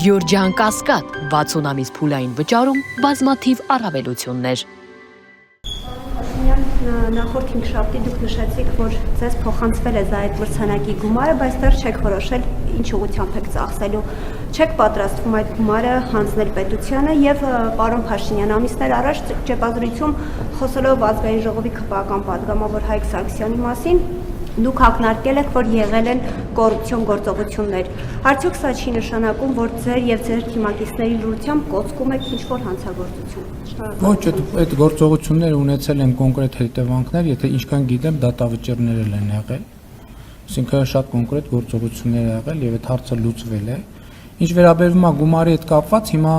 Գյորջյան Կասկադ 60 ամիս փուլային վճարում բազմաթիվ առավելություններ։ Նախորդ 5 շաբթի դուք նշեցիք, որ ձեզ փոխանցվել է այդ մրցանակի գումարը, բայց դեռ չեք որոշել ինչ ուղղությամբ եք ծախսելու։ Չեք պատրաստվում այդ գումարը հանձնել պետությանը եւ պարոն Փաշինյան ամիսներ առաջ ճեպազրույցում խոսելով ազգային ժողովի քպական պատգամավոր Հայկ Սարգսյանի մասին դուք ակնարկել եք, որ եղել են կոռուպցիոն գործողություններ։ Արդյոք սա չի նշանակում, որ ձեր եւ ձեր թիմակիցների լրությամբ կոծկում եք ինչ-որ հանցագործություն։ Ոչ, այդ գործողությունները ունեցել են կոնկրետ հետևանքներ, եթե ինչքան գիտեմ, դատավճիռներ են եղել։ Այսինքն շատ կոնկրետ գործողություններ եղել եւ այդ հարցը լուծվել է։ Ինչ վերաբերում է գումարի հետ կապված, հիմա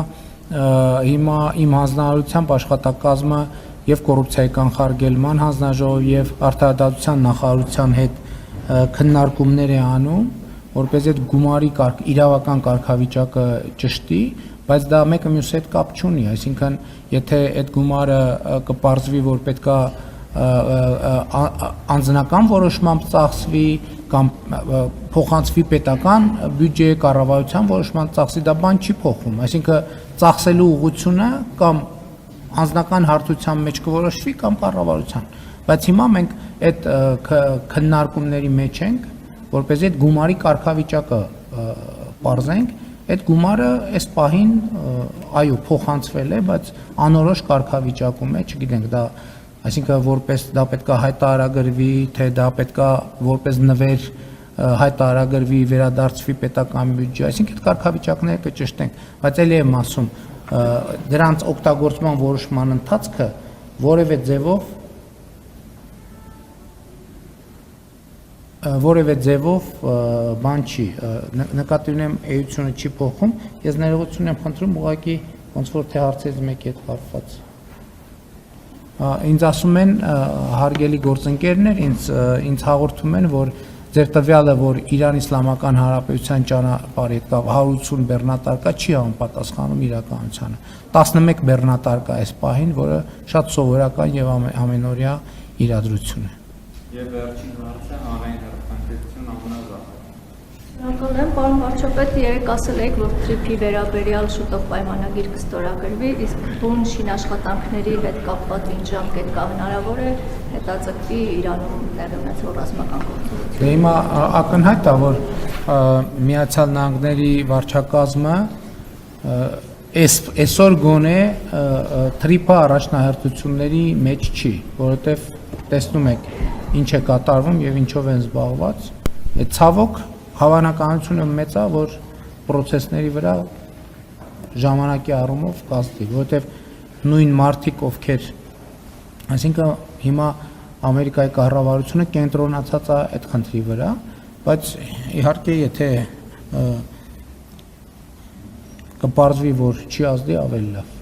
իմ հանձնարարությամբ աշխատակազմը եւ կոռուպցիայի կանխարգելման հանձնաժողովի եւ արտահայտության նախարարության հետ քննարկումներ է անում, որպես այդ գումարի իրավական կարգավիճակը ճշտի, բայց դա մեկը մյուսի հետ կապ չունի, այսինքն եթե այդ գումարը կպարզվի, որ պետքա անձնական որոշմամբ ծախսվի կամ փոխանցվի պետական բյուջեի կառավարության որոշմամբ ծախսի, դա բան չի փոխում, այսինքն ծախսելու ուղղությունը կամ անձնական հարթության մեջ կորոշվի կամ կառավարության, բայց հիմա մենք այդ քննարկումների մեջ ենք, որպեսզի այդ գումարի կարգավիճակը պարզենք, այդ գումարը այս պահին այո փոխանցվել է, բայց անորոշ կարգավիճակում է, չգիտենք դա, այսինքն որպես դա պետքա հայտարարագրվի, թե դա պետքա որպես նվեր հայտարարագրվի, վերադարձվի պետական բյուջե, այսինքն այդ կարգավիճակները կճշտենք, բայց ելի եմ ասում դրանց օգտագործման որոշման ընթացքը որևէ ձևով բան չի, նկատի ունեմ էությունը չի փոխում, ես ներողություն եմ խնդրում ուղղակի ոնց որ թե հարցերից մեկի հետ կապված։ Ինձ ասում են հարգելի գործընկերներ, ինձ հաղորդում են, որ ձեր տվյալը, որ Իրան Իսլամական Հանրապետության ճանապարհի հետ կապ 180 բեռնատարկա չի համապատասխանում իրականությանը։ 11 բեռնատարկա այս պահին, որը շատ սովորական եւ ամենօրյա իրադրություն է։ Եվ վերջին հարցը հանրային հեռուստատեսություն ամենազախ։ Շնորհակալ եմ, պարոն վարչապետ, երեք ասել եք, որ թրիփի վերաբերյալ շուտով պայմանագիր կստորագրվի, իսկ բուն շինաշխատանքների հետ կապված ինչ ժամկետ կա, հնարավոր է հետաձգվի Իրանում տեղի ունեցող ռազմական գործողություն։ Հիմա ակնհայտ է, որ Միացյալ Նահանգների վարչակազմը այսօր գոնե թրիփա առաջնահերթությունների մեջ չի, որովհետև տեսնում եք ինչ է կատարվում եւ ինչով են զբաղված։ Այդ ցավոք հավանականությունը մեծ է, որ process-ների վրա ժամանակի առումով կազդի, որովհետև նույն մարդիկ, ովքեր, այսինքն հիմա Ամերիկայի կառավարությունը կենտրոնացած է այդ խնդրի վրա, բայց իհարկե եթե կպարզվի, որ չի ազդի, ավելի լավ։